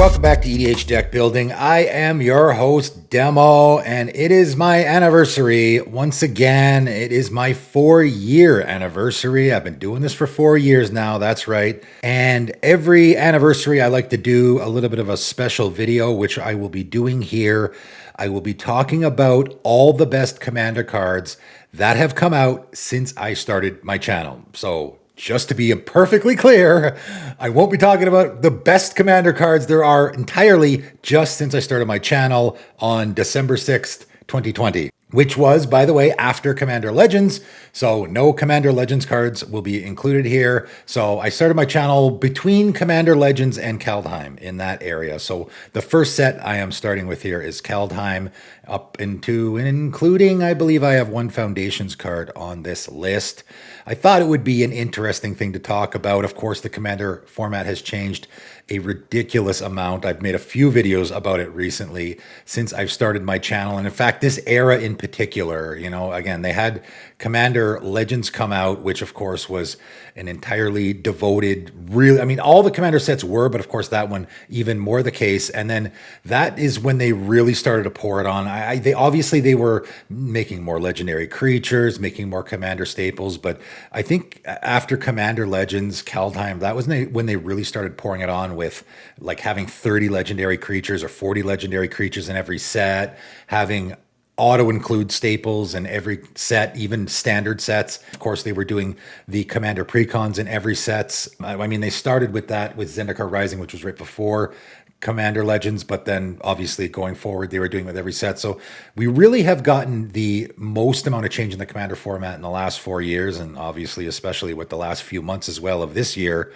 welcome back to EDH Deck Building. I am your host, Demo, and it is my anniversary. Once again, it is my 4-year anniversary. I've been doing this for 4 years now, that's right. And every anniversary, I like to do a little bit of a special video, which I will be doing here. I will be talking about all the best Commander cards that have come out since I started my channel. So just to be perfectly clear, I won't be talking about the best Commander cards there are entirely just since I started my channel on December 6th, 2020, which was, by the way, after Commander Legends. So no Commander Legends cards will be included here. So I started my channel between Commander Legends and Kaldheim in that area. So the first set I am starting with here is Kaldheim up into and including, I believe I have one Foundations card on this list. I thought it would be an interesting thing to talk about. Of course, the Commander format has changed a ridiculous amount. I've made a few videos about it recently since I've started my channel. And in fact, this era in particular, you know, again, they had Commander Legends come out, which of course was an entirely devoted, really, I mean, all the Commander sets were, but of course that one even more the case. And then that is when they really started to pour it on. They were making more legendary creatures, making more Commander staples, but I think after Commander Legends, Kaldheim, that was when they really started pouring it on with like having 30 legendary creatures or 40 legendary creatures in every set, having auto-include staples in every set, even standard sets. Of course, they were doing the Commander Precons in every sets. I mean, they started with that with Zendikar Rising, which was right before Commander Legends, but then obviously going forward, they were doing it with every set. So we really have gotten the most amount of change in the Commander format in the last 4 years, and obviously, especially with the last few months as well of this year.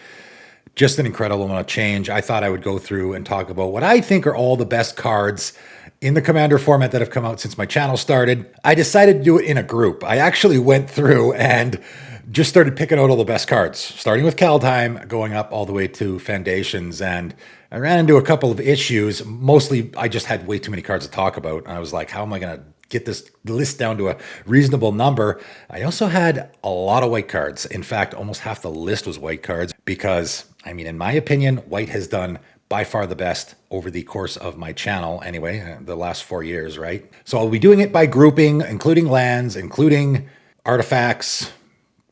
Just an incredible amount of change. I thought I would go through and talk about what I think are all the best cards in the Commander format that have come out since my channel started. I decided to do it in a group. I actually went through and just started picking out all the best cards, starting with Kaldheim, going up all the way to Foundations. And I ran into a couple of issues. Mostly, I just had way too many cards to talk about. And I was like, how am I going to get this list down to a reasonable number? I also had a lot of white cards. In fact, almost half the list was white cards because, I mean, in my opinion, white has done by far the best over the course of my channel anyway, the last 4 years, right? So I'll be doing it by grouping, including lands, including artifacts,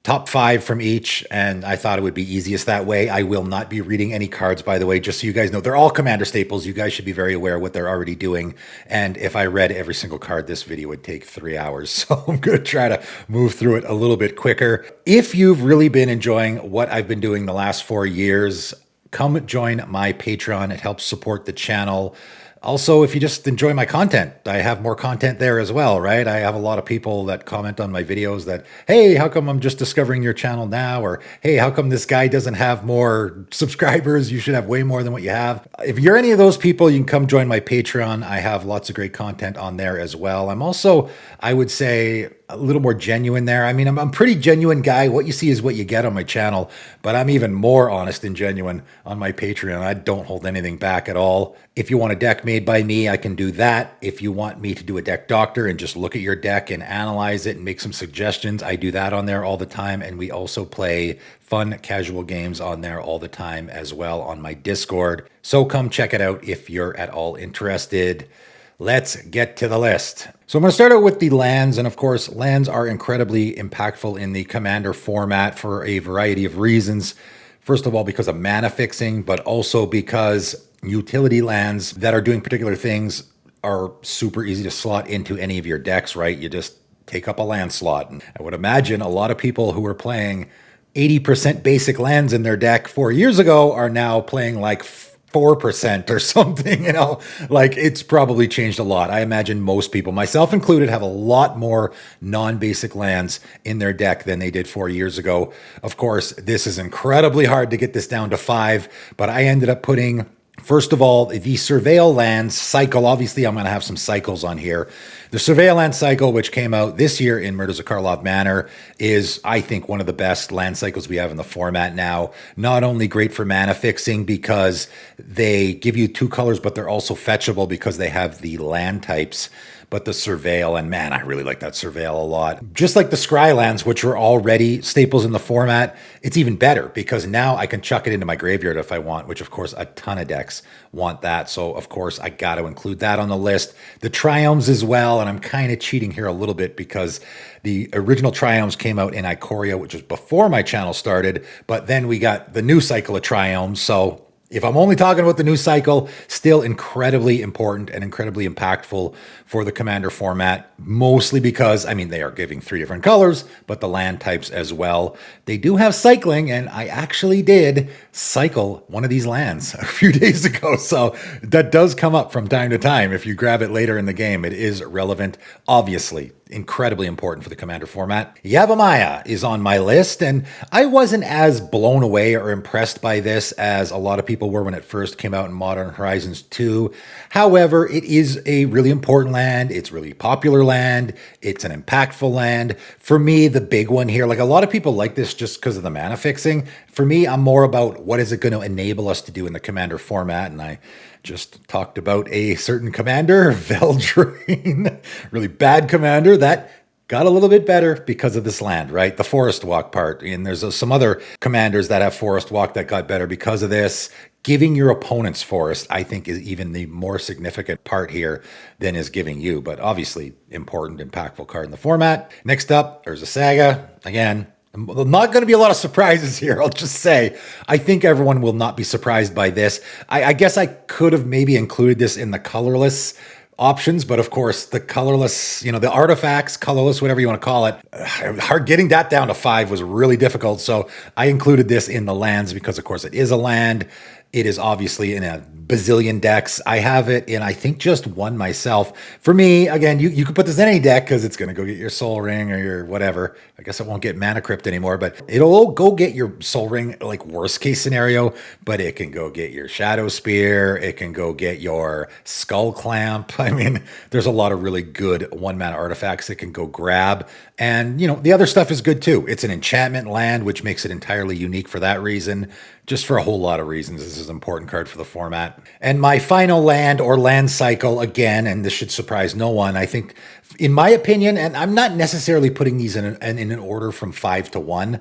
top 5 from each, and I thought it would be easiest that way. I will not be reading any cards, by the way, just so you guys know. They're all Commander staples. You guys should be very aware of what they're already doing. And if I read every single card, this video would take 3 hours. So I'm going to try to move through it a little bit quicker. If you've really been enjoying what I've been doing the last 4 years, come join my Patreon. It helps support the channel. Also, if you just enjoy my content, I have more content there as well, right? I have a lot of people that comment on my videos that, hey, how come I'm just discovering your channel now? Or, hey, how come this guy doesn't have more subscribers? You should have way more than what you have. If you're any of those people, you can come join my Patreon. I have lots of great content on there as well. I'm also, I would say, a little more genuine there. I mean, I'm a pretty genuine guy. What you see is what you get on my channel, but I'm even more honest and genuine on my Patreon. I don't hold anything back at all. If you want a deck made by me, I can do that. If you want me to do a deck doctor and just look at your deck and analyze it and make some suggestions, I do that on there all the time. And we also play fun casual games on there all the time as well on my Discord. So come check it out if you're at all interested. Let's get to the list. So I'm going to start out with the lands, and of course, lands are incredibly impactful in the Commander format for a variety of reasons. First of all, because of mana fixing, but also because utility lands that are doing particular things are super easy to slot into any of your decks, right? You just take up a land slot. And I would imagine a lot of people who were playing 80% basic lands in their deck 4 years ago are now playing like 4% or something, you know, like it's probably changed a lot. I imagine most people, myself included, have a lot more non-basic lands in their deck than they did 4 years ago. Of course, this is incredibly hard to get this down to 5, but I ended up putting, first of all, the Surveil Lands cycle. Obviously, I'm going to have some cycles on here. The Surveil Land cycle, which came out this year in Murders of Karlov Manor, is, I think, one of the best land cycles we have in the format now. Not only great for mana fixing because they give you 2 colors, but they're also fetchable because they have the land types. But the Surveil, and man, I really like that Surveil a lot. Just like the Scry lands, which were already staples in the format, it's even better because now I can chuck it into my graveyard if I want, which of course a ton of decks decks want that. So, of course, I got to include that on the list. The Triomes as well, and I'm kind of cheating here a little bit because the original Triomes came out in Ikoria, which was before my channel started, but then we got the new cycle of Triomes. So if I'm only talking about the new cycle, still incredibly important and incredibly impactful for the Commander format, mostly because, I mean, they are giving 3 different colors, but the land types as well. They do have cycling, and I actually did cycle one of these lands a few days ago, so that does come up from time to time. If you grab it later in the game, it is relevant, obviously. Incredibly important for the Commander format. Yavimaya is on my list, and I wasn't as blown away or impressed by this as a lot of people were when it first came out in Modern Horizons 2. However, it is a really important land. It's really popular land. It's an impactful land. For me, the big one here, like a lot of people like this just because of the mana fixing. For me, I'm more about what is it going to enable us to do in the Commander format, and I just talked about a certain commander, Veldraine, really bad commander that got a little bit better because of this land, right? The Forest Walk part. And there's some other commanders that have Forest Walk that got better because of this. Giving your opponent's forest, I think, is even the more significant part here than is giving you. But obviously, important, impactful card in the format. Next up, there's a Saga. Again, not going to be a lot of surprises here, I'll just say. I think everyone will not be surprised by this. I guess I could have maybe included this in the colorless options, but of course, the colorless, the artifacts, colorless, whatever you want to call it, hard getting that down to 5 was really difficult. So I included this in the lands because, of course, it is a land. It is obviously in a bazillion decks. I have it in, I think, just one myself. For me, again, you could put this in any deck because it's going to go get your Soul Ring or your whatever. I guess it won't get Mana Crypt anymore, but it'll go get your Soul Ring, like worst case scenario, but it can go get your Shadow Spear. It can go get your Skull Clamp. I mean, there's a lot of really good 1-mana artifacts that can go grab. And, the other stuff is good too. It's an enchantment land, which makes it entirely unique for that reason. Just for a whole lot of reasons, this is an important card for the format. And my final land or land cycle, again, and this should surprise no one, I think, in my opinion, and I'm not necessarily putting these in an order from 5 to 1,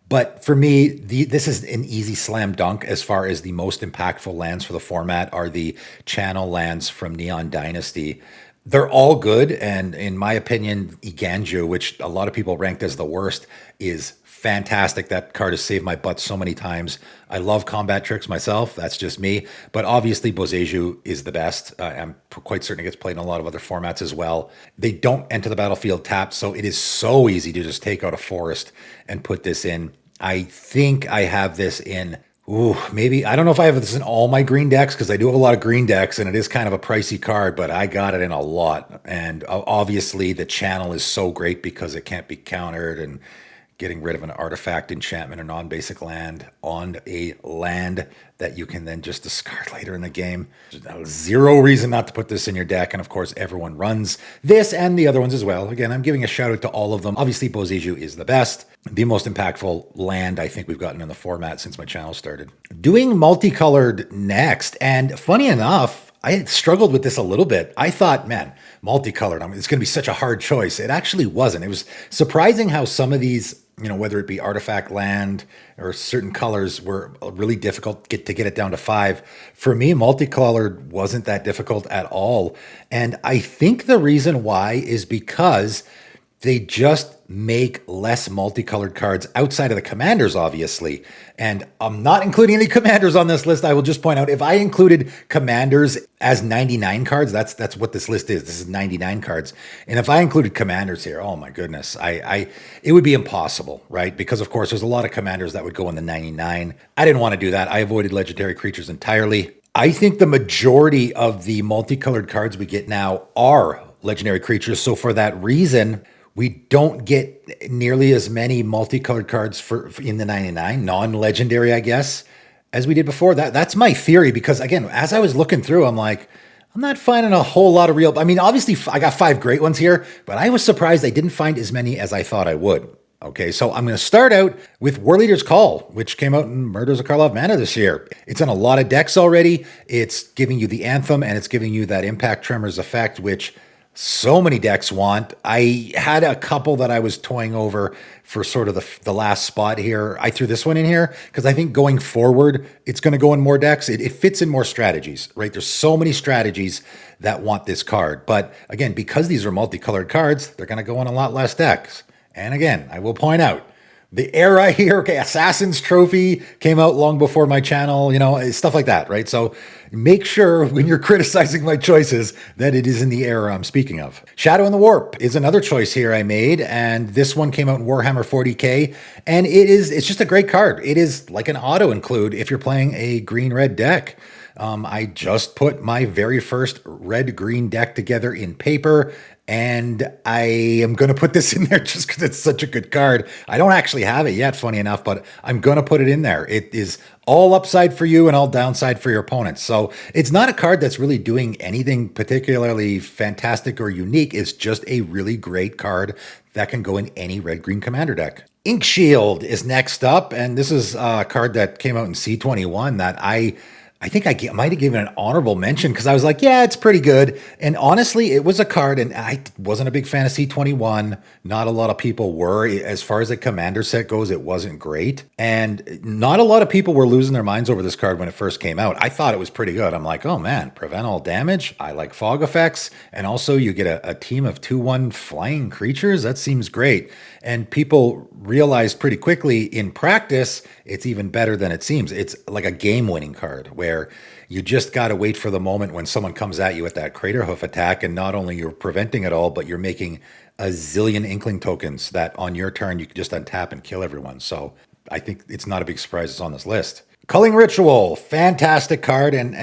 but for me, this is an easy slam dunk as far as the most impactful lands for the format are the channel lands from Neon Dynasty. They're all good, and in my opinion, Eiganjo, which a lot of people ranked as the worst, is fantastic. That card has saved my butt so many times. I love Combat Tricks myself. That's just me. But obviously, Boseiju is the best. I'm quite certain it gets played in a lot of other formats as well. They don't enter the battlefield tapped, so it is so easy to just take out a forest and put this in. I think I have this in... maybe, I don't know if I have this in all my green decks, because I do have a lot of green decks, and it is kind of a pricey card, but I got it in a lot. And obviously, the channel is so great because it can't be countered, and getting rid of an artifact, enchantment, or non-basic land on a land that you can then just discard later in the game. There's zero reason not to put this in your deck, and of course everyone runs this and the other ones as well. Again, I'm giving a shout out to all of them. Obviously, Boseiju is the best, the most impactful land I think we've gotten in the format since my channel started. Doing multicolored next, and funny enough, I struggled with this a little bit. I thought, man, multicolored, it's going to be such a hard choice. It actually wasn't. It was surprising how some of these, whether it be artifact land or certain colors, were really difficult to get it down to 5. For me, multicolored wasn't that difficult at all. And I think the reason why is because they just make less multicolored cards outside of the commanders, obviously. And I'm not including any commanders on this list. I will just point out, if I included commanders as 99 cards, that's what this list is. This is 99 cards. And if I included commanders here, oh my goodness, it would be impossible, right? Because of course, there's a lot of commanders that would go in the 99. I didn't want to do that. I avoided legendary creatures entirely. I think the majority of the multicolored cards we get now are legendary creatures. So for that reason, we don't get nearly as many multicolored cards for in the 99, non-legendary, I guess, as we did before. That's my theory, because again, as I was looking through, I'm like, I'm not finding a whole lot of real... I mean, obviously, I got 5 great ones here, but I was surprised I didn't find as many as I thought I would. Okay, so I'm going to start out with War Leader's Call, which came out in Murders of Karlov Mana this year. It's in a lot of decks already. It's giving you the Anthem, and it's giving you that Impact Tremors effect, which... so many decks want. I had a couple that I was toying over for sort of the last spot here. I threw this one in here because I think going forward, it's going to go in more decks. It fits in more strategies, right? There's so many strategies that want this card. But again, because these are multicolored cards, they're going to go in a lot less decks. And again, I will point out, the era here, okay, Assassin's Trophy came out long before my channel, stuff like that, right? So make sure when you're criticizing my choices that it is in the era I'm speaking of. Shadow in the Warp is another choice here I made, and this one came out in Warhammer 40k, and it's just a great card. It is like an auto include if you're playing a green-red deck. I just put my very first red-green deck together in paper, and I am going to put this in there just because it's such a good card. I don't actually have it yet, funny enough, but I'm going to put it in there. It is all upside for you and all downside for your opponents. So it's not a card that's really doing anything particularly fantastic or unique. It's just a really great card that can go in any red-green commander deck. Ink Shield is next up, and this is a card that came out in C21 that I think I might have given an honorable mention because I was like, yeah, it's pretty good. And honestly, it was a card, and I wasn't a big fan of C21. Not a lot of people were. As far as the commander set goes, it wasn't great. And not a lot of people were losing their minds over this card when it first came out. I thought it was pretty good. I'm like, oh man, prevent all damage. I like fog effects. And also you get a team of 2/1 flying creatures. That seems great. And people realized pretty quickly in practice, it's even better than it seems. It's like a game-winning card where you just got to wait for the moment when someone comes at you with that Craterhoof attack, and not only you're preventing it all, but you're making a zillion Inkling tokens that on your turn you can just untap and kill everyone. So I think it's not a big surprise it's on this list. Culling Ritual, fantastic card, and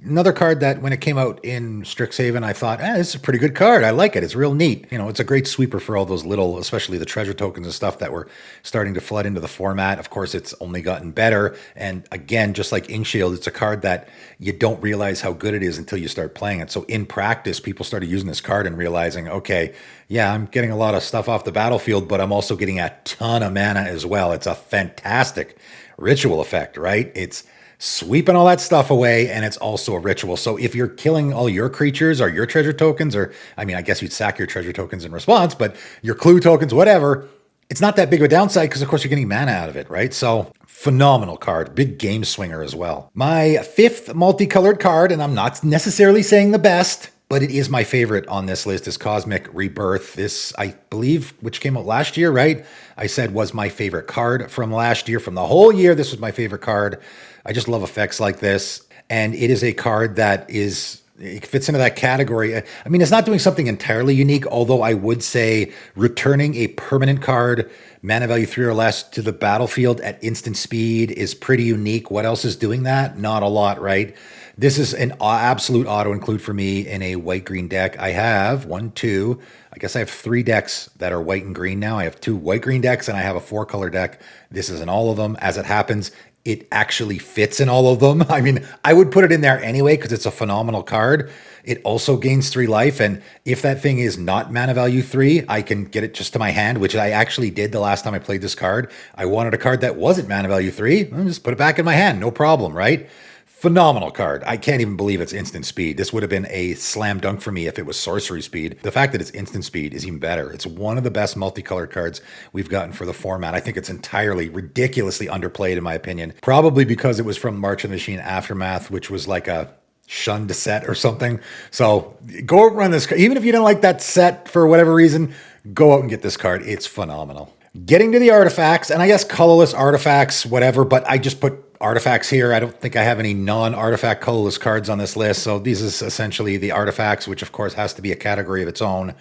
another card that when it came out in Strixhaven, I thought, this is a pretty good card. I like it. It's real neat. It's a great sweeper for all those little, especially the treasure tokens and stuff that were starting to flood into the format. Of course, it's only gotten better. And again, just like Ink Shield, it's a card that you don't realize how good it is until you start playing it. So in practice, people started using this card and realizing, okay, yeah, I'm getting a lot of stuff off the battlefield, but I'm also getting a ton of mana as well. It's a fantastic ritual effect, right? It's sweeping all that stuff away, and it's also a ritual. So if you're killing all your creatures or your treasure tokens, or I mean, I guess you'd sack your treasure tokens in response, but your clue tokens, whatever, it's not that big of a downside because, of course, you're getting mana out of it, right? So phenomenal card, big game swinger as well. My fifth multicolored card, and I'm not necessarily saying the best, but it is my favorite on this list, is Cosmic Rebirth. This, I believe, which came out last year, right? I said was my favorite card from last year. From the whole year, this was my favorite card. I just love effects like this. And it is a card that it fits into that category. I mean, it's not doing something entirely unique, although I would say returning a permanent card, mana value 3 or less, to the battlefield at instant speed is pretty unique. What else is doing that? Not a lot, right? This is an absolute auto include for me in a white-green deck. I have I guess I have 3 decks that are white and green now. I have 2 white-green decks, and I have a 4-color deck. This is in all of them. As it happens, it actually fits in all of them. I mean, I would put it in there anyway because it's a phenomenal card. It also gains 3 life, and if that thing is not mana value 3, I can get it just to my hand, which I actually did the last time I played this card. I wanted a card that wasn't mana value 3. I'll just put it back in my hand, no problem, right? Phenomenal card. I can't even believe it's instant speed. This would have been a slam dunk for me if it was sorcery speed. The fact that it's instant speed is even better. It's one of the best multicolored cards we've gotten for the format. I think it's entirely ridiculously underplayed in my opinion. Probably because it was from March of the Machine Aftermath, which was like a shunned set or something. So go run this. Even if you don't like that set for whatever reason, go out and get this card. It's phenomenal. Getting to the artifacts, and I guess colorless artifacts, whatever, but I just put artifacts here. I don't think I have any non-artifact colorless cards on this list. So these is essentially the artifacts, which of course has to be a category of its own.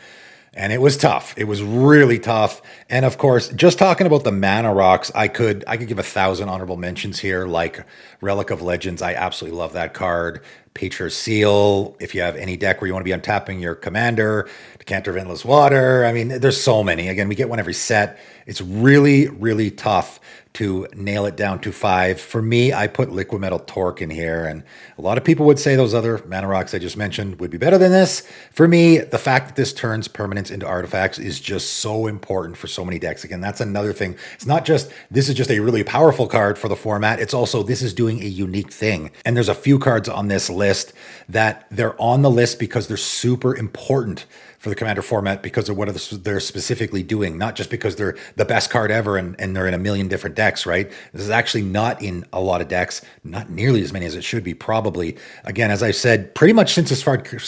And it was tough. It was really tough. And of course, just talking about the mana rocks, I could give 1,000 honorable mentions here, like Relic of Legends. I absolutely love that card. Patriarch's Seal. If you have any deck where you want to be untapping your commander, Decanter of Endless Water. I mean, there's so many. Again, we get one every set. It's really, really tough to nail it down to 5. For me, I put Liquid Metal Torque in here, and a lot of people would say those other mana rocks I just mentioned would be better than this. For me, the fact that this turns permanents into artifacts is just so important for so many decks. Again, that's another thing. It's not just, this is just a really powerful card for the format. It's also, this is doing a unique thing. And there's a few cards on this list list that they're on the list because they're super important for the Commander format because of what they're specifically doing, not just because they're the best card ever and they're in a million different decks, right? This is actually not in a lot of decks, not nearly as many as it should be, probably. Again, as I said, pretty much since this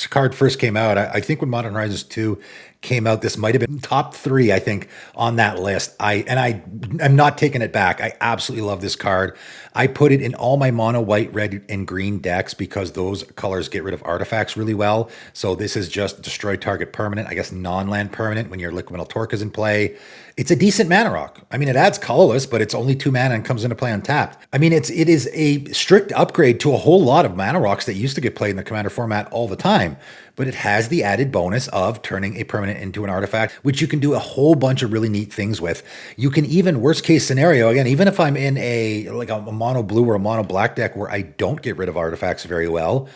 card first came out, I think when Modern Horizons 2 came out, this might have been top 3, I think, on that list. I'm not taking it back. I absolutely love this card. I put it in all my mono, white, red, and green decks because those colors get rid of artifacts really well. So this is just destroy target permanent, I guess non-land permanent when your Liquid Metal Torque is in play. It's a decent mana rock. I mean, it adds colorless, but it's only 2 mana and comes into play untapped. I mean, it is a strict upgrade to a whole lot of mana rocks that used to get played in the Commander format all the time. But it has the added bonus of turning a permanent into an artifact, which you can do a whole bunch of really neat things with. You can even, worst case scenario, again, even if I'm in a mono blue or a mono black deck where I don't get rid of artifacts very well,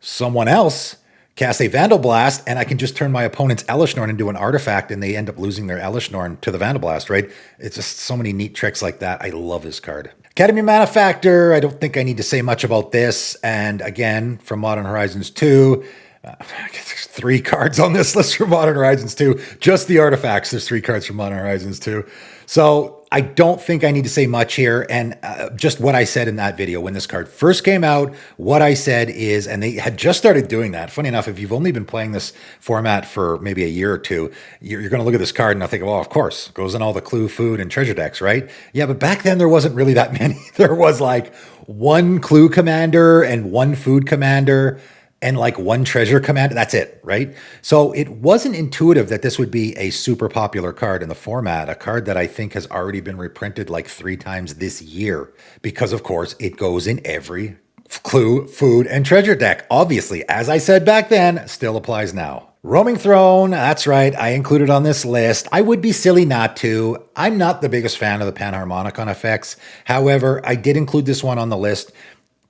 someone else cast a Vandal Blast, and I can just turn my opponent's Elesh Norn into an artifact, and they end up losing their Elesh Norn to the Vandal Blast, right? It's just so many neat tricks like that. I love this card. Academy Mana Factor, I don't think I need to say much about this. And again, from Modern Horizons 2, I guess there's 3 cards on this list for Modern Horizons 2. Just the artifacts, there's 3 cards for Modern Horizons 2. So I don't think I need to say much here. And just what I said in that video when this card first came out, what I said is, and they had just started doing that. Funny enough, if you've only been playing this format for maybe a year or two, you're going to look at this card and I'll think, well, of course, goes in all the clue, food, and treasure decks, right? Yeah, but back then there wasn't really that many. There was like 1 clue commander and 1 food commander and like 1 treasure commander. That's it, right? So it wasn't intuitive that this would be a super popular card in the format, a card that I think has already been reprinted like 3 times this year because, of course, it goes in every clue, food, and treasure deck. Obviously, as I said back then, still applies now. Roaming Throne, that's right, I included on this list. I would be silly not to. I'm not the biggest fan of the Panharmonicon effects. However, I did include this one on the list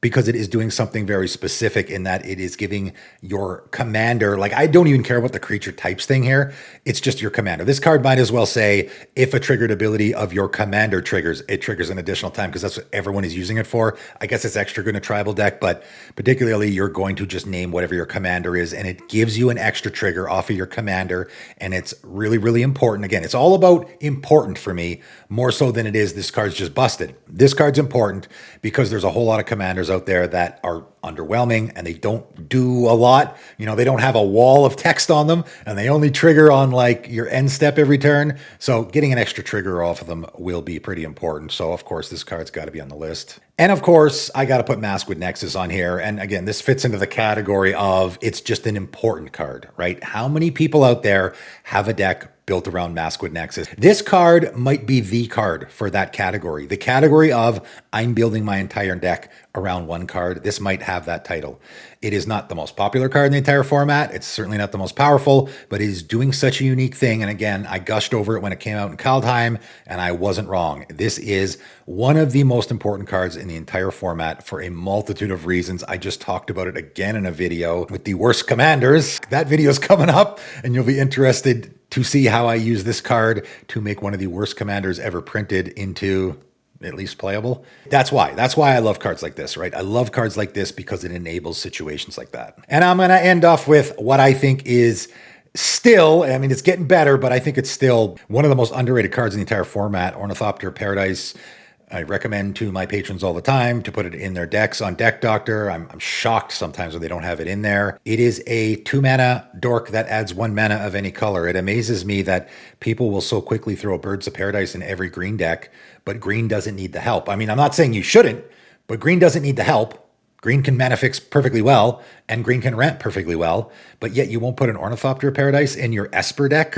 because it is doing something very specific in that it is giving your commander, like I don't even care about the creature types thing here. It's just your commander. This card might as well say, if a triggered ability of your commander triggers, it triggers an additional time because that's what everyone is using it for. I guess it's extra good in a tribal deck, but particularly you're going to just name whatever your commander is and it gives you an extra trigger off of your commander. And it's really, really important. Again, it's all about important for me, more so than it is this card's just busted. This card's important because there's a whole lot of commanders out there that are underwhelming and they don't do a lot. You know, they don't have a wall of text on them and they only trigger on like your end step every turn. So getting an extra trigger off of them will be pretty important. So of course, this card's got to be on the list. And of course, I got to put Maskwood Nexus on here. And again, this fits into the category of it's just an important card, right? How many people out there have a deck built around Maskwood Nexus? This card might be the card for that category. The category of I'm building my entire deck around 1 card. This might have that title. It is not the most popular card in the entire format. It's certainly not the most powerful, but it is doing such a unique thing. And again, I gushed over it when it came out in Kaldheim, and I wasn't wrong. This is one of the most important cards in the entire format for a multitude of reasons. I just talked about it again in a video with the worst commanders. That video is coming up, and you'll be interested to see how I use this card to make one of the worst commanders ever printed into at least playable. That's why I love cards like this, right? I love cards like this because it enables situations like that. And I'm going to end off with what I think is still, I mean, it's getting better, but I think it's still one of the most underrated cards in the entire format, Ornithopter Paradise. I recommend to my patrons all the time to put it in their decks on Deck Doctor. I'm shocked sometimes when they don't have it in there. It is a 2-mana dork that adds 1 mana of any color. It amazes me that people will so quickly throw Birds of Paradise in every green deck, but green doesn't need the help. I mean, I'm not saying you shouldn't, but green doesn't need the help. Green can mana fix perfectly well, and green can ramp perfectly well, but yet you won't put an Ornithopter Paradise in your Esper deck,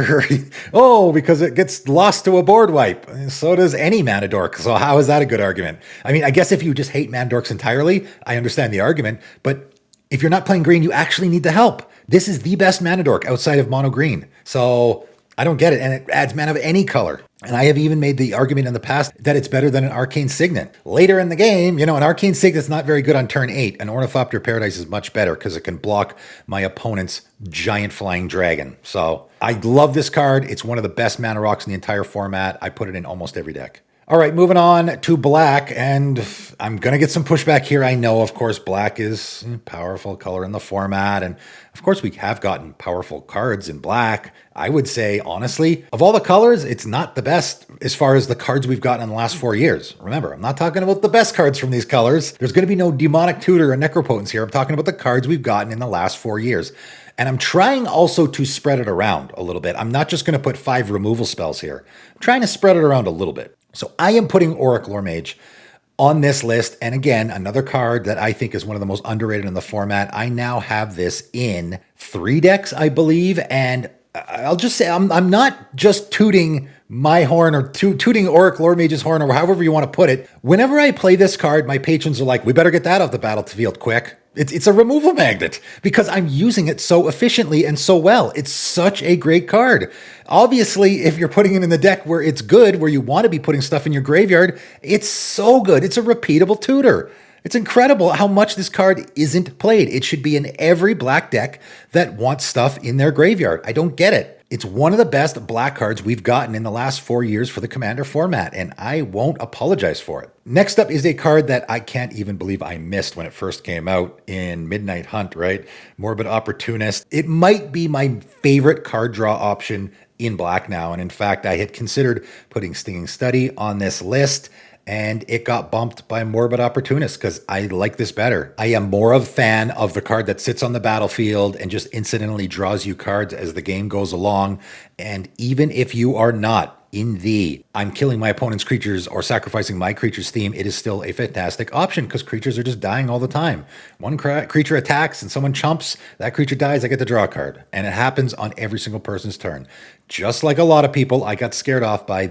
or because it gets lost to a board wipe. So does any mana dork. So how is that a good argument? I mean, I guess if you just hate mana dorks entirely, I understand the argument, but if you're not playing green, you actually need the help. This is the best mana dork outside of mono green. So I don't get it, and it adds mana of any color. And I have even made the argument in the past that it's better than an Arcane Signet. Later in the game, an Arcane Signet's not very good on turn 8. An Ornithopter Paradise is much better because it can block my opponent's giant flying dragon. So I love this card. It's one of the best mana rocks in the entire format. I put it in almost every deck. All right, moving on to black, and I'm going to get some pushback here. I know, of course, black is a powerful color in the format, and of course, we have gotten powerful cards in black. I would say, honestly, of all the colors, it's not the best as far as the cards we've gotten in the last 4 years. Remember, I'm not talking about the best cards from these colors. There's going to be no Demonic Tutor or Necropotence here. I'm talking about the cards we've gotten in the last 4 years. And I'm trying also to spread it around a little bit. I'm not just going to put 5 removal spells here. I'm trying to spread it around a little bit. So I am putting Auric Loremage on this list. And again, another card that I think is one of the most underrated in the format. I now have this in 3 decks, I believe. And I'll just say I'm not just tooting my horn or tooting Auric Loremage's horn or however you want to put it. Whenever I play this card, my patrons are like, we better get that off the battlefield quick. It's a removal magnet because I'm using it so efficiently and so well. It's such a great card. Obviously, if you're putting it in the deck where it's good, where you want to be putting stuff in your graveyard, it's so good. It's a repeatable tutor. It's incredible how much this card isn't played. It should be in every black deck that wants stuff in their graveyard. I don't get it. It's one of the best black cards we've gotten in the last 4 years for the Commander format, and I won't apologize for it. Next up is a card that I can't even believe I missed when it first came out in Midnight Hunt, right? Morbid Opportunist. It might be my favorite card draw option in black now, and in fact, I had considered putting Stinging Study on this list, and it got bumped by Morbid Opportunist because I like this better. I am more of a fan of the card that sits on the battlefield and just incidentally draws you cards as the game goes along. And even if you are not in the I'm killing my opponent's creatures or sacrificing my creatures theme, it is still a fantastic option because creatures are just dying all the time. One creature attacks and someone chumps, that creature dies, I get to draw a card. And it happens on every single person's turn. Just like a lot of people, I got scared off by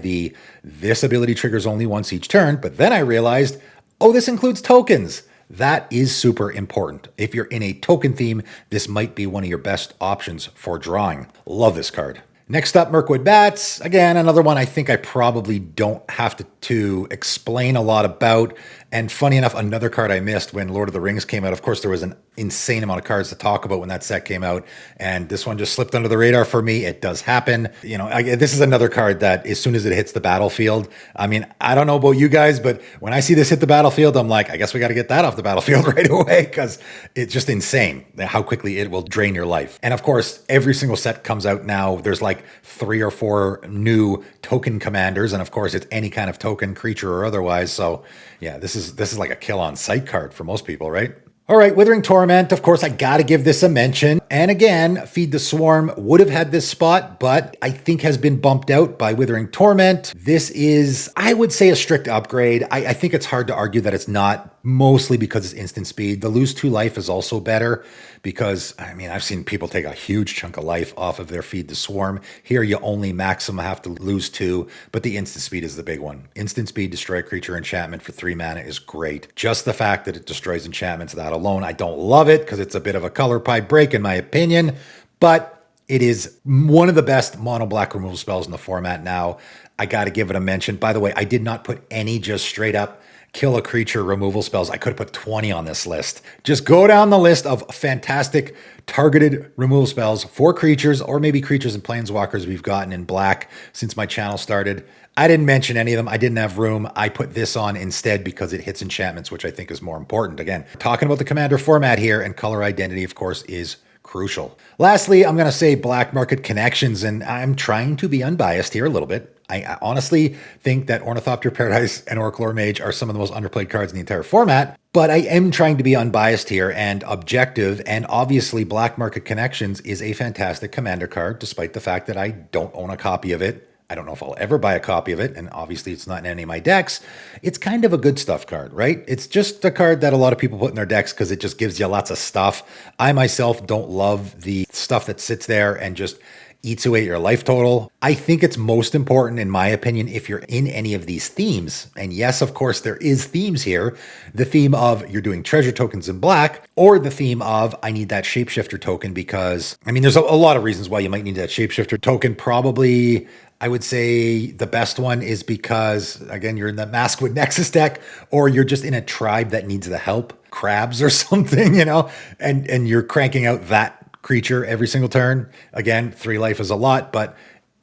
this ability triggers only once each turn, but then I realized, oh, this includes tokens. That is super important. If you're in a token theme, this might be one of your best options for drawing. Love this card. Next up, Mirkwood Bats. Again, another one I think I probably don't have to explain a lot about. And funny enough, another card I missed when Lord of the Rings came out. Of course, there was an insane amount of cards to talk about when that set came out. And this one just slipped under the radar for me. It does happen. You know, this is another card that as soon as it hits the battlefield, I mean, I don't know about you guys, but when I see this hit the battlefield, I'm like, I guess we got to get that off the battlefield right away because it's just insane how quickly it will drain your life. And of course, every single set comes out now. There's like 3 or 4 new token commanders. And of course, it's any kind of token creature or otherwise. So yeah, this is like a kill on sight card for most people, right? All right, Withering Torment, of course, I got to give this a mention. And again, Feed the Swarm would have had this spot, but I think has been bumped out by Withering Torment. This is, I would say, a strict upgrade. I think it's hard to argue that it's not, mostly because it's instant speed. The lose 2 life is also better because, I mean, I've seen people take a huge chunk of life off of their Feed the Swarm. Here, you only maximum have to lose 2, but the instant speed is the big one. Instant speed, destroy a creature enchantment for 3 mana is great. Just the fact that it destroys enchantments, that alone, I don't love it because it's a bit of a color pipe break in my opinion, but it is one of the best mono black removal spells in the format now. I got to give it a mention. By the way, I did not put any just straight up kill a creature removal spells. I could have put 20 on this list. Just go down the list of fantastic targeted removal spells for creatures or maybe creatures and planeswalkers we've gotten in black since my channel started. I didn't mention any of them. I didn't have room. I put this on instead because it hits enchantments, which I think is more important. Again, talking about the Commander format here, and color identity, of course, is crucial. Lastly, I'm going to say Black Market Connections, and I'm trying to be unbiased here a little bit. I honestly think that Ornithopter Paradise and Auric Loremage are some of the most underplayed cards in the entire format, but I am trying to be unbiased here and objective, and obviously Black Market Connections is a fantastic Commander card, despite the fact that I don't own a copy of it. I don't know if I'll ever buy a copy of it, and obviously it's not in any of my decks. It's kind of a good stuff card, right? It's just a card that a lot of people put in their decks because it just gives you lots of stuff. I myself don't love the stuff that sits there and just eats away your life total. I think it's most important, in my opinion, if you're in any of these themes. And yes, of course, there is themes here. The theme of you're doing treasure tokens in black, or the theme of I need that shapeshifter token because, I mean, there's a lot of reasons why you might need that shapeshifter token. Probably, I would say the best one is because, again, you're in the Maskwood Nexus deck, or you're just in a tribe that needs the help, crabs or something, you know, and you're cranking out that creature every single turn. Again, 3 life is a lot, but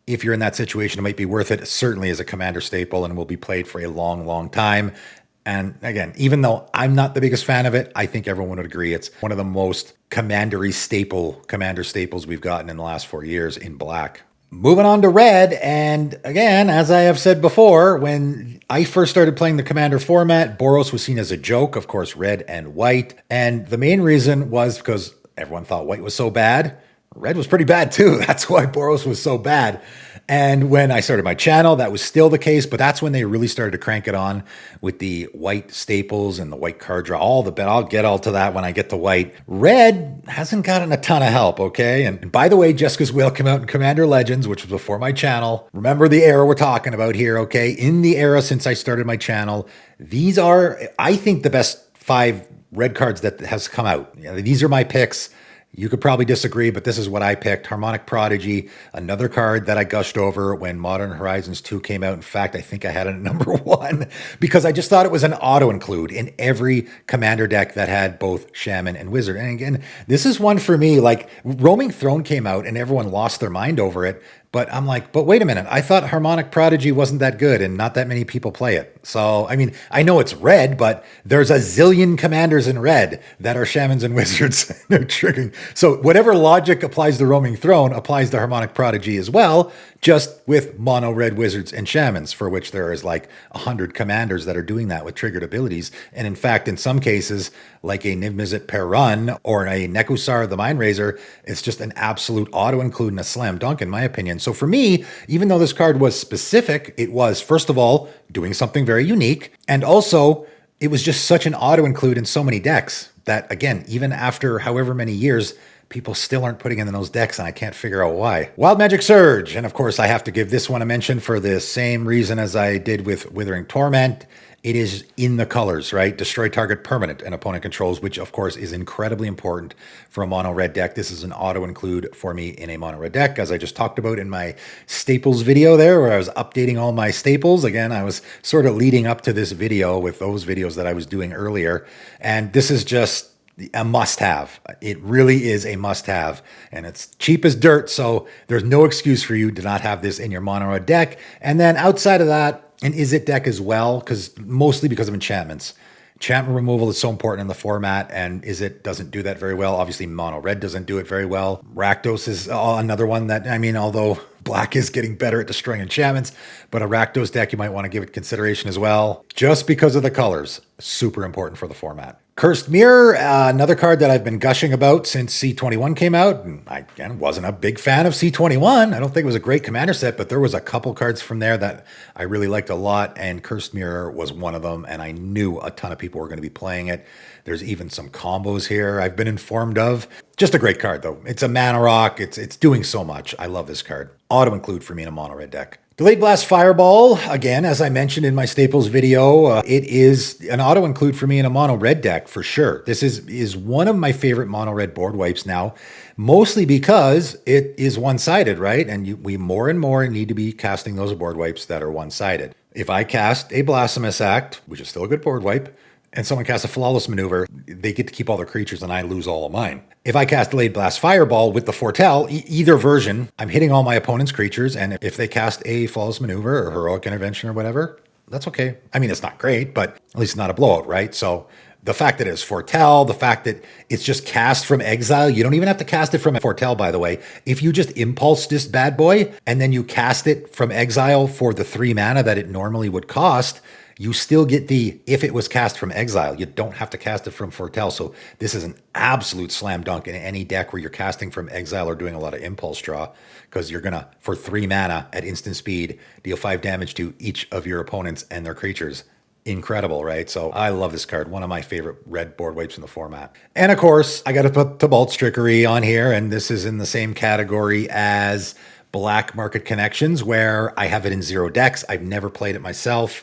if you're in that situation, it might be worth it. It certainly is a commander staple and will be played for a long, long time. And again, even though I'm not the biggest fan of it, I think everyone would agree it's one of the most commander staples we've gotten in the last 4 years in black. Moving on to red, and again, as I have said before, when I first started playing the Commander format, Boros was seen as a joke, of course, red and white. And the main reason was because everyone thought white was so bad. Red was pretty bad too. That's why Boros was so bad. And when I started my channel, that was still the case, but that's when they really started to crank it on with the white staples and the white card draw. I'll get all to that when I get to white. Red hasn't gotten a ton of help, okay? And by the way, Jessica's Whale came out in Commander Legends, which was before my channel. Remember the era we're talking about here, okay? In the era since I started my channel, these are, I think, the best 5 red cards that has come out. These are my picks. You could probably disagree, but this is what I picked. Harmonic Prodigy, another card that I gushed over when Modern Horizons 2 came out. In fact, I think I had it at number 1 because I just thought it was an auto-include in every commander deck that had both Shaman and Wizard. And again, this is one for me, like Roaming Throne came out and everyone lost their mind over it. But I'm like, but wait a minute. I thought Harmonic Prodigy wasn't that good and not that many people play it. So, I mean, I know it's red, but there's a zillion commanders in red that are Shamans and Wizards. They're triggering. So whatever logic applies to Roaming Throne applies to Harmonic Prodigy as well, just with mono red Wizards and Shamans, for which there is like 100 commanders that are doing that with triggered abilities. And in fact, in some cases, like a Niv Mizzet Perun or a Nekusar the Mindraiser, it's just an absolute auto-include and a slam dunk, in my opinion. So for me, even though this card was specific, it was, first of all, doing something very unique. And also, it was just such an auto-include in so many decks that, again, even after however many years, people still aren't putting in those decks, and I can't figure out why. Wild Magic Surge, and of course, I have to give this one a mention for the same reason as I did with Withering Torment. It is in the colors, right? Destroy target permanent an opponent controls, which of course is incredibly important for a mono red deck. This is an auto include for me in a mono red deck, as I just talked about in my staples video there, where I was updating all my staples. Again, I was sort of leading up to this video with those videos that I was doing earlier. And this is just a must-have. It really is a must-have, and it's cheap as dirt, so there's no excuse for you to not have this in your mono red deck. And then outside of that, an Izzet deck as well, mostly because of enchantments. Enchantment removal is so important in the format, and Izzet doesn't do that very well. Obviously, mono red doesn't do it very well. Rakdos is another one that, I mean, although black is getting better at destroying enchantments, but a Rakdos deck you might want to give it consideration as well, just because of the colors. Super important for the format. Cursed Mirror, another card that I've been gushing about since C21 came out. And I, again, wasn't a big fan of C21. I don't think it was a great commander set, but there was a couple cards from there that I really liked a lot, and Cursed Mirror was one of them, and I knew a ton of people were going to be playing it. There's even some combos here I've been informed of. Just a great card, though. It's a mana rock. It's doing so much. I love this card. Auto-include for me in a mono-red deck. Delayed Blast Fireball, again, as I mentioned in my Staples video, it is an auto-include for me in a mono-red deck, for sure. This is one of my favorite mono-red board wipes now, mostly because it is one-sided, right? And we more and more need to be casting those board wipes that are one-sided. If I cast a Blasphemous Act, which is still a good board wipe, and someone casts a Flawless Maneuver, they get to keep all their creatures and I lose all of mine. If I cast Delayed Blast Fireball with the Foretell, either version, I'm hitting all my opponent's creatures, and if they cast a Flawless Maneuver or Heroic Intervention or whatever, that's okay. I mean, it's not great, but at least not a blowout, right? So the fact that it's Foretell, the fact that it's just cast from exile, you don't even have to cast it from a Foretell, by the way. If you just impulse this bad boy, and then you cast it from exile for the 3 mana that it normally would cost, you still get if it was cast from exile. You don't have to cast it from Foretell. So this is an absolute slam dunk in any deck where you're casting from exile or doing a lot of impulse draw, because you're going to, for 3 mana at instant speed, deal 5 damage to each of your opponents and their creatures. Incredible, right? So I love this card. One of my favorite red board wipes in the format. And of course, I got to put Tibalt's Trickery on here, and this is in the same category as Black Market Connections, where I have it in 0 decks. I've never played it myself.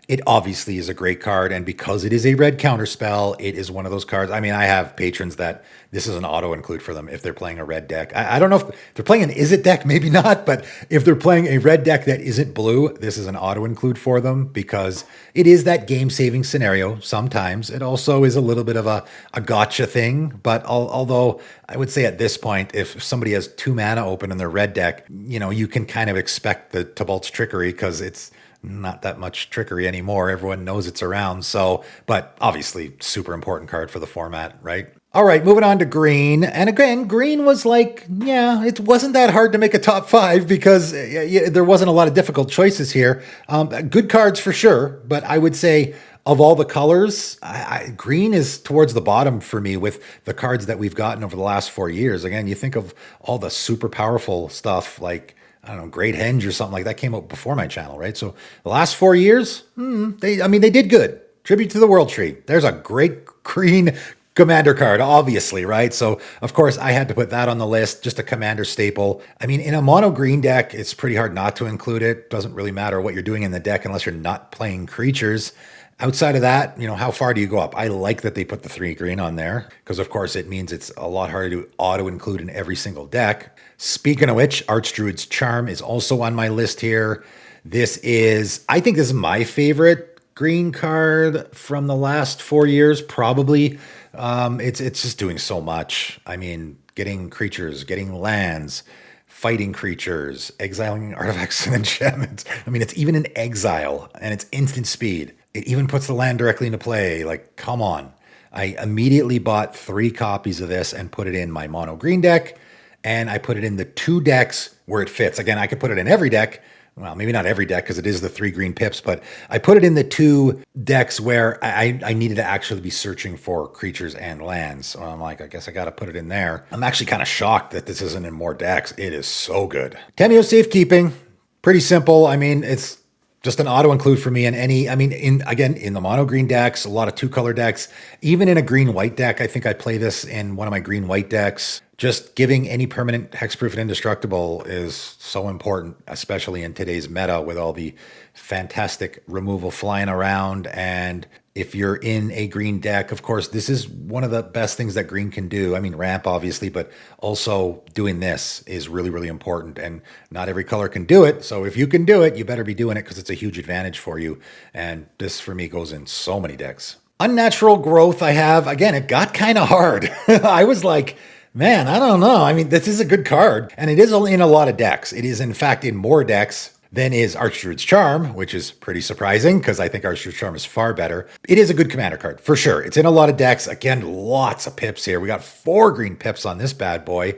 It obviously is a great card, and because it is a red counterspell, it is one of those cards. I mean, I have patrons that this is an auto include for them if they're playing a red deck. I don't know if they're playing an Is It deck, maybe not, but if they're playing a red deck that isn't blue, this is an auto include for them because it is that game saving scenario. Sometimes it also is a little bit of a gotcha thing, but although I would say at this point, if somebody has 2 mana open in their red deck, you can kind of expect the Tibalt's Trickery because it's not that much trickery anymore. Everyone knows it's around. So, but obviously, super important card for the format, right? All right, moving on to green. And again, green was like, yeah, it wasn't that hard to make a top 5 because there wasn't a lot of difficult choices here. Good cards for sure, but I would say of all the colors, green is towards the bottom for me with the cards that we've gotten over the last 4 years. Again, you think of all the super powerful stuff like I don't know, Great Henge or something like that came out before my channel, right? So the last 4 years, they did good. Tribute to the World Tree. There's a great green commander card, obviously, right? So of course I had to put that on the list, just a commander staple. I mean, in a mono green deck, it's pretty hard not to include it. Doesn't really matter what you're doing in the deck unless you're not playing creatures. Outside of that, how far do you go up? I like that they put the 3 green on there because, of course, it means it's a lot harder to auto-include in every single deck. Speaking of which, Archdruid's Charm is also on my list here. I think this is my favorite green card from the last 4 years, probably. It's just doing so much. I mean, getting creatures, getting lands, fighting creatures, exiling artifacts and enchantments. I mean, it's even an exile and it's instant speed. It even puts the land directly into play. Like, come on. I immediately bought 3 copies of this and put it in my mono green deck. And I put it in the 2 decks where it fits. Again, I could put it in every deck. Well, maybe not every deck because it is the 3 green pips, but I put it in the 2 decks where I needed to actually be searching for creatures and lands. So I'm like, I guess I got to put it in there. I'm actually kind of shocked that this isn't in more decks. It is so good. Tamiyo Safekeeping, pretty simple. I mean, it's just an auto include for me in in the mono green decks, a lot of 2-color decks, even in a green white deck. I think I play this in one of my green white decks. Just giving any permanent hexproof and indestructible is so important, especially in today's meta with all the fantastic removal flying around. And if you're in a green deck, of course, this is one of the best things that green can do. I mean, ramp, obviously, but also doing this is really, really important. And not every color can do it. So if you can do it, you better be doing it because it's a huge advantage for you. And this, for me, goes in so many decks. Unnatural Growth I have. Again, it got kind of hard. I was like, man, I don't know. I mean, this is a good card. And it is in a lot of decks. It is, in fact, in more decks than is Archdruid's Charm, which is pretty surprising because I think Archdruid's Charm is far better. It is a good commander card, for sure. It's in a lot of decks. Again, lots of pips here. We got 4 green pips on this bad boy.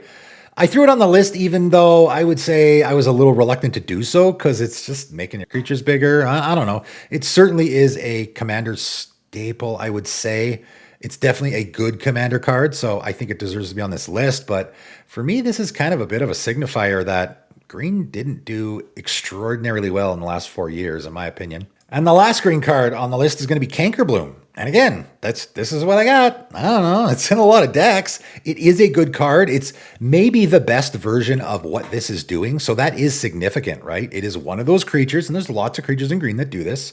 I threw it on the list even though I would say I was a little reluctant to do so because it's just making your creatures bigger. I don't know. It certainly is a commander staple, I would say. It's definitely a good commander card, so I think it deserves to be on this list. But for me, this is kind of a bit of a signifier that green didn't do extraordinarily well in the last 4 years, in my opinion. And the last green card on the list is going to be Cankerbloom. And again, this is what I got. I don't know. It's in a lot of decks. It is a good card. It's maybe the best version of what this is doing. So that is significant, right? It is one of those creatures, and there's lots of creatures in green that do this.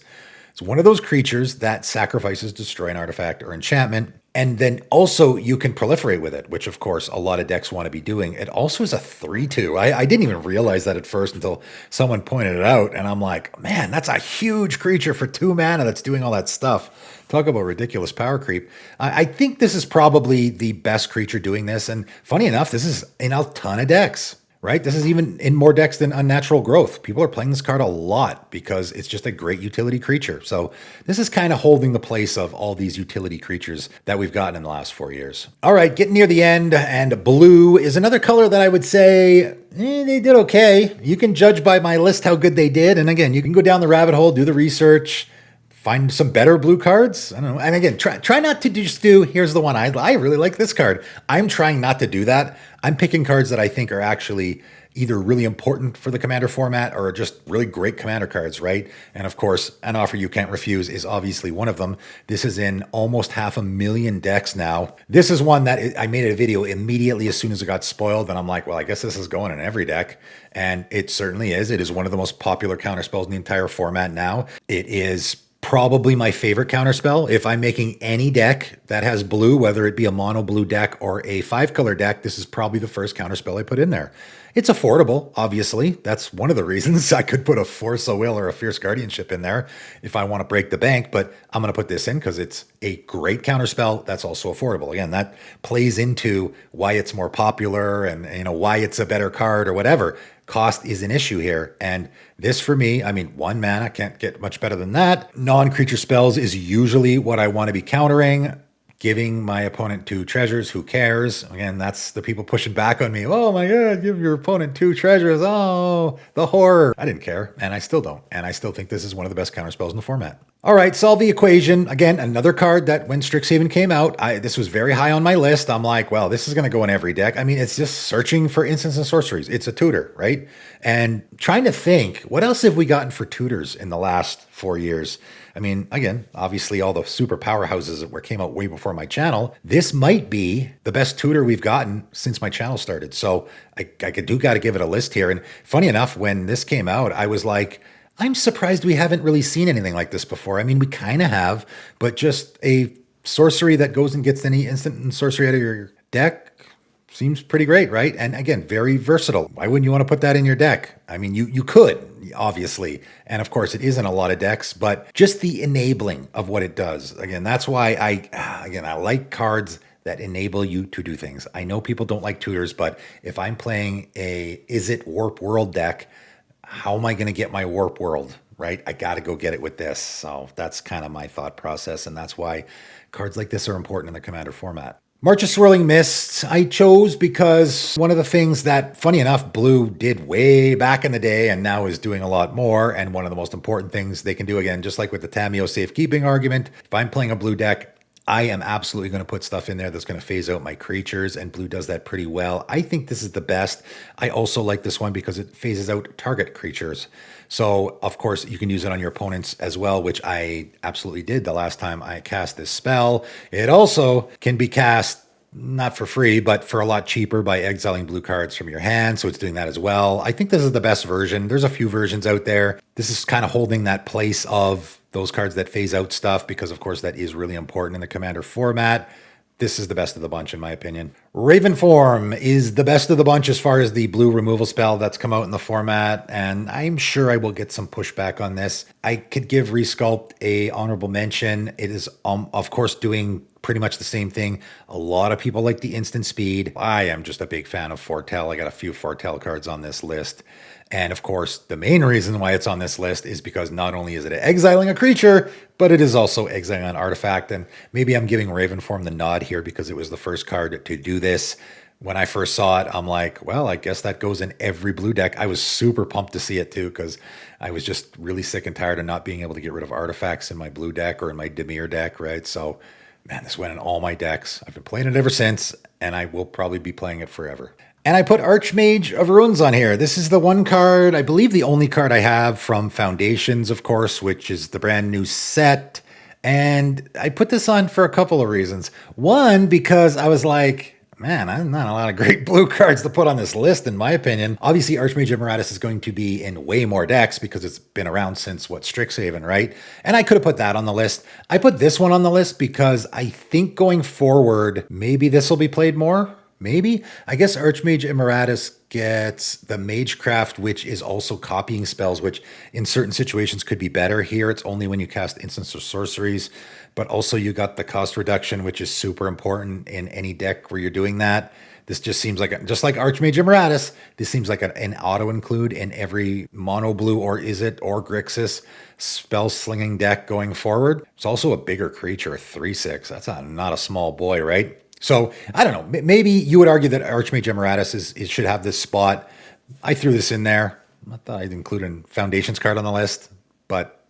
It's one of those creatures that sacrifices, destroy an artifact or enchantment. And then also you can proliferate with it, which of course a lot of decks want to be doing. It also is a 3/2. I didn't even realize that at first until someone pointed it out. And I'm like, man, that's a huge creature for 2 mana that's doing all that stuff. Talk about ridiculous power creep. I think this is probably the best creature doing this. And funny enough, this is in a ton of decks. Right? This is even in more decks than Unnatural Growth. People are playing this card a lot because it's just a great utility creature. So this is kind of holding the place of all these utility creatures that we've gotten in the last 4 years. All right, getting near the end, and blue is another color that I would say they did okay. You can judge by my list how good they did. And again, you can go down the rabbit hole, do the research, find some better blue cards. I don't know. And again, try not to just do, here's the one I really like this card. I'm trying not to do that. I'm picking cards that I think are actually either really important for the commander format or just really great commander cards, right? And of course, An Offer You Can't Refuse is obviously one of them. This is in almost 500,000 decks now. This is one that I made a video immediately as soon as it got spoiled. And I'm like, well, I guess this is going in every deck. And it certainly is. It is one of the most popular counterspells in the entire format now. It is probably my favorite counterspell. If I'm making any deck that has blue, whether it be a mono blue deck or a 5-color deck, this is probably the first counterspell I put in there. It's affordable, obviously. That's one of the reasons I could put a Force of Will or a Fierce Guardianship in there if I want to break the bank, but I'm going to put this in because it's a great counterspell that's also affordable. Again, that plays into why it's more popular and why it's a better card or whatever. Cost is an issue here. And this for me, I mean, 1 mana, can't get much better than that. Non-creature spells is usually what I want to be countering. Giving my opponent 2 treasures, who cares? Again, that's the people pushing back on me. Oh my God, give your opponent 2 treasures. Oh, the horror. I didn't care, and I still don't. And I still think this is one of the best counterspells in the format. All right, Solve the Equation. Again, another card that when Strixhaven came out, this was very high on my list. I'm like, well, this is going to go in every deck. I mean, it's just searching for instants and sorceries. It's a tutor, right? And trying to think, what else have we gotten for tutors in the last 4 years? I mean, again, obviously all the super powerhouses that came out way before my channel. This might be the best tutor we've gotten since my channel started. So I do got to give it a list here. And funny enough, when this came out, I was like, I'm surprised we haven't really seen anything like this before. I mean, we kind of have, but just a sorcery that goes and gets any instant and sorcery out of your deck seems pretty great, right? And again, very versatile. Why wouldn't you want to put that in your deck? I mean, you could, obviously. And of course, it is in a lot of decks, but just the enabling of what it does. Again, that's why I like cards that enable you to do things. I know people don't like tutors, but if I'm playing a Izzet Warp World deck, how am I going to get my Warp World, right? I got to go get it with this. So that's kind of my thought process. And that's why cards like this are important in the Commander format. March of Swirling Mists, I chose because one of the things that, funny enough, Blue did way back in the day and now is doing a lot more. And one of the most important things they can do, again, just like with the Tamiyo safekeeping argument, if I'm playing a blue deck, I am absolutely going to put stuff in there that's going to phase out my creatures, and Blue does that pretty well. I think this is the best. I also like this one because it phases out target creatures. So, of course, you can use it on your opponents as well, which I absolutely did the last time I cast this spell. It also can be cast not for free, but for a lot cheaper by exiling blue cards from your hand. So it's doing that as well. I think this is the best version. There's a few versions out there. This is kind of holding that place of those cards that phase out stuff because, of course, that is really important in the Commander format. This is the best of the bunch, in my opinion. Ravenform is the best of the bunch as far as the blue removal spell that's come out in the format, and I'm sure I will get some pushback on this. I could give Resculpt a honorable mention. It is, of course, doing pretty much the same thing. A lot of people like the instant speed. I am just a big fan of Foretell. I got a few Foretell cards on this list. And of course, the main reason why it's on this list is because not only is it exiling a creature, but it is also exiling an artifact. And maybe I'm giving Ravenform the nod here because it was the first card to do this. When I first saw it, I'm like, well, I guess that goes in every blue deck. I was super pumped to see it too because I was just really sick and tired of not being able to get rid of artifacts in my blue deck or in my Dimir deck, right? So, man, this went in all my decks. I've been playing it ever since, and I will probably be playing it forever. And I put Archmage of Runes on here. This is the one card, I believe the only card I have from Foundations, of course, which is the brand new set. And I put this on for a couple of reasons. One, because I was like, man, I'm not a lot of great blue cards to put on this list, in my opinion. Obviously, Archmage of Maraudus is going to be in way more decks because it's been around since, Strixhaven, right? And I could have put that on the list. I put this one on the list because I think going forward, maybe this will be played more. Maybe. I guess Archmage Emeritus gets the Magecraft, which is also copying spells, which in certain situations could be better. Here, it's only when you cast instants or sorceries, but also you got the cost reduction, which is super important in any deck where you're doing that. This just seems like, just like Archmage Emeritus, this seems like an auto-include in every mono blue or Izzet or Grixis spell slinging deck going forward. It's also a bigger creature, a 3/6. That's not a small boy, right? So, I don't know. Maybe you would argue that Archmage Emeritus should have this spot. I threw this in there. I thought I'd include a Foundations card on the list. But,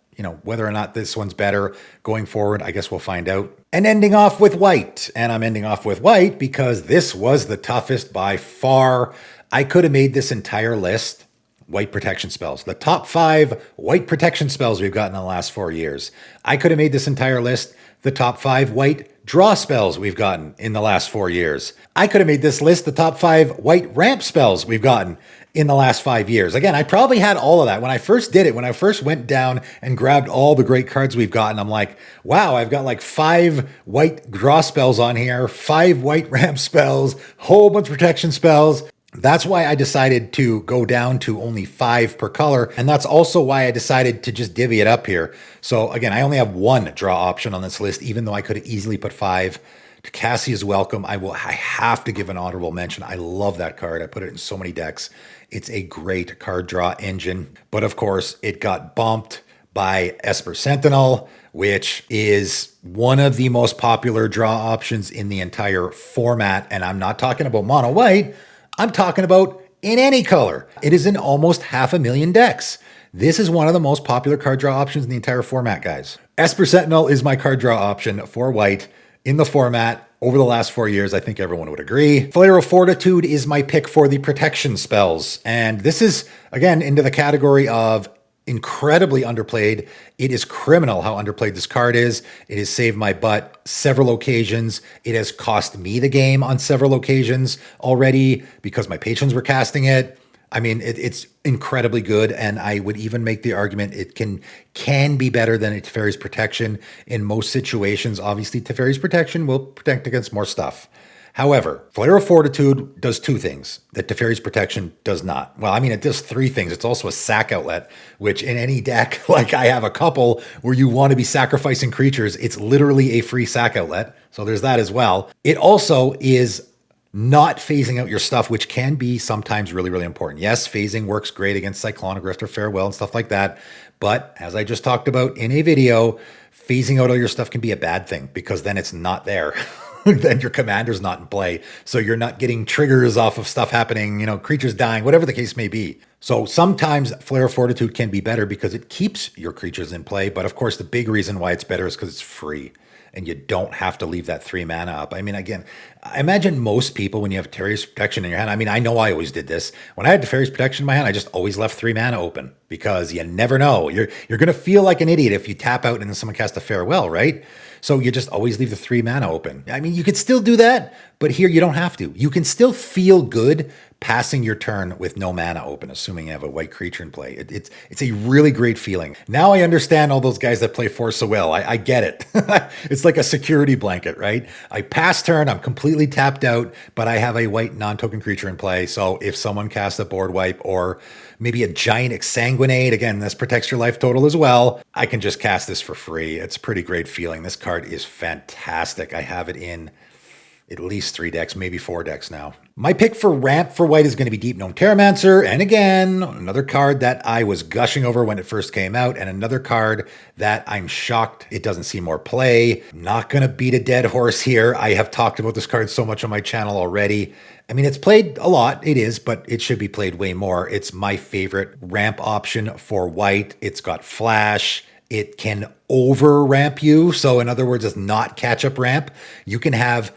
whether or not this one's better going forward, I guess we'll find out. And ending off with white. And I'm ending off with white because this was the toughest by far. I could have made this entire list white protection spells. The top 5 white protection spells we've gotten in the last 4 years. I could have made this entire list the top 5 white draw spells we've gotten in the last 4 years. I could have made this list the top 5 white ramp spells we've gotten in the last 5 years. Again, I probably had all of that when I first did it. When I first went down and grabbed all the great cards we've gotten, I'm like, wow, I've got like 5 white draw spells on here, 5 white ramp spells, whole bunch of protection spells. That's why I decided to go down to only 5 per color. And that's also why I decided to just divvy it up here. So again, I only have 1 draw option on this list, even though I could have easily put 5. Cassia's Welcome. I have to give an honorable mention. I love that card. I put it in so many decks. It's a great card draw engine. But of course, it got bumped by Esper Sentinel, which is one of the most popular draw options in the entire format. And I'm not talking about mono white. I'm talking about in any color. It is in almost 500,000 decks. This is one of the most popular card draw options in the entire format, guys. Esper Sentinel is my card draw option for white in the format over the last 4 years. I think everyone would agree. Flare of Fortitude is my pick for the protection spells. And this is, again, into the category of incredibly underplayed. It is criminal how underplayed this card is. It has saved my butt several occasions. It has cost me the game on several occasions already because my patrons were casting it. I mean, it's incredibly good, and I would even make the argument it can be better than a Teferi's Protection in most situations. Obviously, Teferi's Protection will protect against more stuff. However, Flare of Fortitude does 2 things that Teferi's Protection does not. Well, I mean, it does 3 things. It's also a sack outlet, which in any deck, like I have a couple where you want to be sacrificing creatures, it's literally a free sack outlet. So there's that as well. It also is not phasing out your stuff, which can be sometimes really, really important. Yes, phasing works great against Cyclonic Rift or Farewell and stuff like that. But as I just talked about in a video, phasing out all your stuff can be a bad thing because then it's not there. Then your commander's not in play. So you're not getting triggers off of stuff happening, creatures dying, whatever the case may be. So sometimes Flare of Fortitude can be better because it keeps your creatures in play. But of course, the big reason why it's better is because it's free. And you don't have to leave that 3 mana up. I mean, again, I imagine most people, when you have Teferi's Protection in your hand, I mean, I know I always did this. When I had Teferi's Protection in my hand, I just always left 3 mana open because you never know. You're going to feel like an idiot if you tap out and then someone casts a Farewell, right? So you just always leave the 3 mana open. I mean, you could still do that, but here you don't have to. You can still feel good passing your turn with no mana open, assuming you have a white creature in play. It's a really great feeling. Now I understand all those guys that play Force of Will. I get it. It's like a security blanket, right? I pass turn, I'm completely tapped out, but I have a white non-token creature in play. So if someone casts a board wipe or maybe a giant exsanguinate, again, this protects your life total as well, I can just cast this for free. It's a pretty great feeling. This card is fantastic. I have it in at least 3 decks, maybe 4 decks now. My pick for ramp for white is going to be Deep Gnome Terramancer. And again, another card that I was gushing over when it first came out, and another card that I'm shocked it doesn't see more play. Not going to beat a dead horse here. I have talked about this card so much on my channel already. I mean, it's played a lot, it is, but it should be played way more. It's my favorite ramp option for white. It's got flash. It can over ramp you. So in other words, it's not catch up ramp. You can have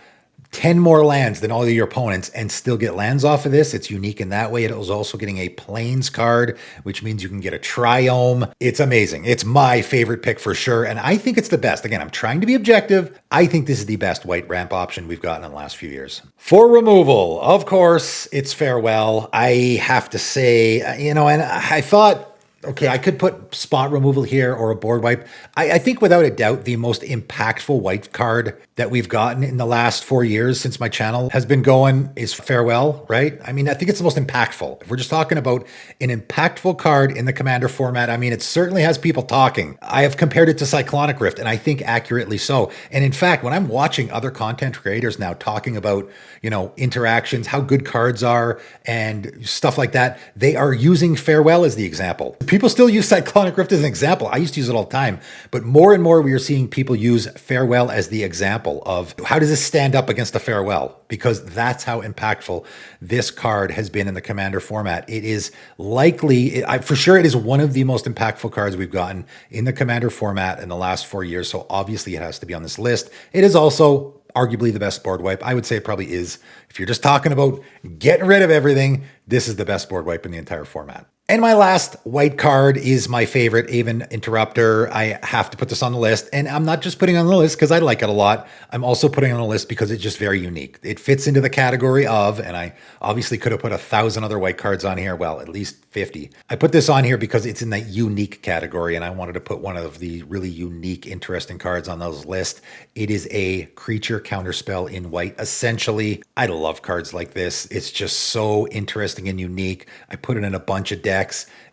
10 more lands than all of your opponents and still get lands off of this. It's unique in that way. It was also getting a Plains card, which means you can get a Triome. It's amazing. It's my favorite pick for sure. And I think it's the best. Again, I'm trying to be objective. I think this is the best white ramp option we've gotten in the last few years. For removal, of course, it's Farewell. I have to say, and I thought, okay, I could put spot removal here or a board wipe. I think without a doubt, the most impactful white card that we've gotten in the last 4 years since my channel has been going is Farewell, right? I mean, I think it's the most impactful. If we're just talking about an impactful card in the Commander format, I mean, it certainly has people talking. I have compared it to Cyclonic Rift, and I think accurately so. And in fact, when I'm watching other content creators now talking about, interactions, how good cards are, and stuff like that, they are using Farewell as the example. People still use Cyclonic Rift as an example. I used to use it all the time, but more and more we are seeing people use Farewell as the example of how does this stand up against a Farewell? Because that's how impactful this card has been in the Commander format. It is likely, for sure, it is one of the most impactful cards we've gotten in the Commander format in the last 4 years. So obviously it has to be on this list. It is also arguably the best board wipe. I would say it probably is. If you're just talking about getting rid of everything, this is the best board wipe in the entire format. And my last white card is my favorite Aven Interrupter. I have to put this on the list. And I'm not just putting it on the list because I like it a lot. I'm also putting it on the list because it's just very unique. It fits into the category of, and I obviously could have put 1,000 other white cards on here. Well, at least 50. I put this on here because it's in that unique category and I wanted to put one of the really unique, interesting cards on those list. It is a creature counterspell in white. Essentially, I love cards like this. It's just so interesting and unique. I put it in a bunch of decks.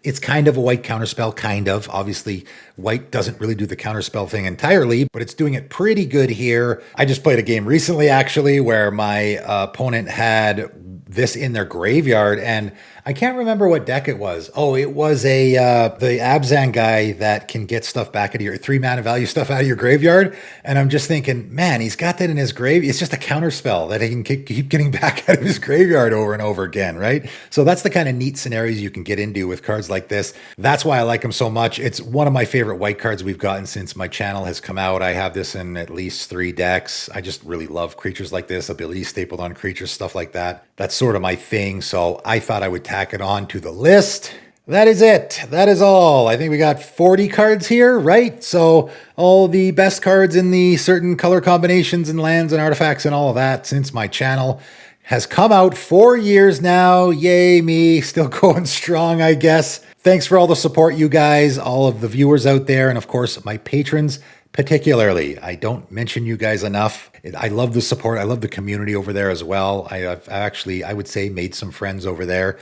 It's kind of a white counterspell, kind of. Obviously, white doesn't really do the counterspell thing entirely, but it's doing it pretty good here. I just played a game recently, actually, where my opponent had this in their graveyard, and I can't remember what deck it was. Oh, it was the Abzan guy that can get stuff back into your 3 mana value stuff out of your graveyard. And I'm just thinking, man, he's got that in his grave. It's just a counter spell that he can keep getting back out of his graveyard over and over again, right? So that's the kind of neat scenarios you can get into with cards like this. That's why I like him so much. It's one of my favorite white cards we've gotten since my channel has come out. I have this in at least 3 decks. I just really love creatures like this, abilities stapled on creatures, stuff like that. That's sort of my thing. So I thought I would tack it on to the list. That is it. That is all. I think we got 40 cards here, right? So all the best cards in the certain color combinations and lands and artifacts and all of that since my channel has come out. 4 years now. Yay me. Still going strong, I guess. Thanks for all the support, you guys, all of the viewers out there, and of course, my patrons particularly. I don't mention you guys enough. I love the support. I love the community over there as well. I've actually, I would say, made some friends over there.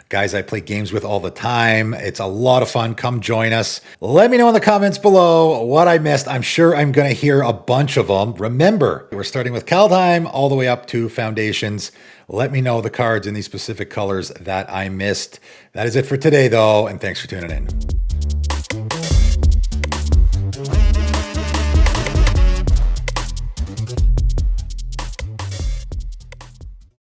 Guys I play games with all the time. It's a lot of fun. Come join us. Let me know in the comments below what I missed. I'm sure I'm going to hear a bunch of them. Remember, we're starting with Kaldheim all the way up to Foundations. Let me know the cards in these specific colors that I missed. That is it for today, though, and thanks for tuning in.